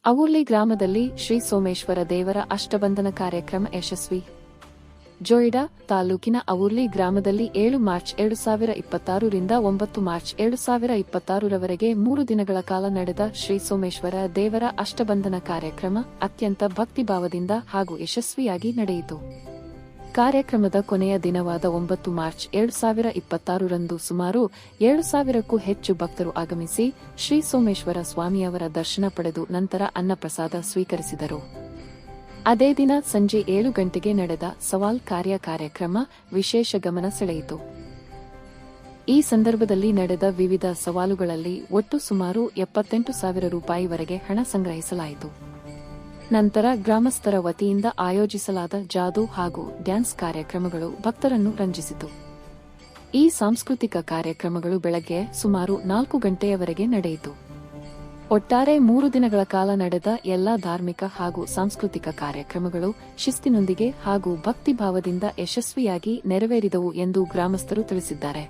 ಅವೂರ್ಲಿ ಗ್ರಾಮದಲ್ಲಿ ಶ್ರೀ ಸೋಮೇಶ್ವರ ದೇವರ ಅಷ್ಟಬಂಧನ ಕಾರ್ಯಕ್ರಮ ಯಶಸ್ವಿ. ಜೋಯಿಡಾ ತಾಲೂಕಿನ ಅವೂರ್ಲಿ ಗ್ರಾಮದಲ್ಲಿ 7 ಮಾರ್ಚ್ 2026 ರಿಂದ 9 ಮಾರ್ಚ್ 2026 ರವರೆಗೆ 3 ದಿನಗಳ ಕಾಲ ನಡೆದ ಶ್ರೀ ಸೋಮೇಶ್ವರ ದೇವರ ಅಷ್ಟಬಂಧನ ಕಾರ್ಯಕ್ರಮ ಅತ್ಯಂತ ಭಕ್ತಿಭಾವದಿಂದ ಹಾಗೂ ಯಶಸ್ವಿಯಾಗಿ ನಡೆಯಿತು. ಕಾರ್ಯಕ್ರಮದ ಕೊನೆಯ ದಿನವಾದ 9 ಮಾರ್ಚ್ 2026 ರಂದು ಸುಮಾರು 7,000ಕ್ಕೂ ಹೆಚ್ಚು ಭಕ್ತರು ಆಗಮಿಸಿ ಶ್ರೀ ಸೋಮೇಶ್ವರ ಸ್ವಾಮಿಯವರ ದರ್ಶನ ಪಡೆದು ನಂತರ ಅನ್ನಪ್ರಸಾದ ಸ್ವೀಕರಿಸಿದರು. ಅದೇ ದಿನ ಸಂಜೆ 7 ಗಂಟೆಗೆ ನಡೆದ ಸವಾಲ್ ಕಾರ್ಯಕ್ರಮ ವಿಶೇಷ ಗಮನ ಸೆಳೆಯಿತು. ಈ ಸಂದರ್ಭದಲ್ಲಿ ನಡೆದ ವಿವಿಧ ಸವಾಲುಗಳಲ್ಲಿ ಒಟ್ಟು ಸುಮಾರು 78,000 ರೂಪಾಯಿವರೆಗೆ ಹಣ ಸಂಗ್ರಹಿಸಲಾಯಿತು. ನಂತರ ಗ್ರಾಮಸ್ಥರ ವತಿಯಿಂದ ಆಯೋಜಿಸಲಾದ ಜಾದೂ ಹಾಗೂ ಡ್ಯಾನ್ಸ್ ಕಾರ್ಯಕ್ರಮಗಳು ಭಕ್ತರನ್ನು ರಂಜಿಸಿತು. ಈ ಸಾಂಸ್ಕೃತಿಕ ಕಾರ್ಯಕ್ರಮಗಳು ಬೆಳಗ್ಗೆ ಸುಮಾರು 4 ಗಂಟೆಯವರೆಗೆ ನಡೆಯಿತು. ಒಟ್ಟಾರೆ 3 ದಿನಗಳ ಕಾಲ ನಡೆದ ಎಲ್ಲಾ ಧಾರ್ಮಿಕ ಹಾಗೂ ಸಾಂಸ್ಕೃತಿಕ ಕಾರ್ಯಕ್ರಮಗಳು ಶಿಸ್ತಿನೊಂದಿಗೆ ಹಾಗೂ ಭಕ್ತಿಭಾವದಿಂದ ಯಶಸ್ವಿಯಾಗಿ ನೆರವೇರಿದವು ಎಂದು ಗ್ರಾಮಸ್ಥರು ತಿಳಿಸಿದ್ದಾರೆ.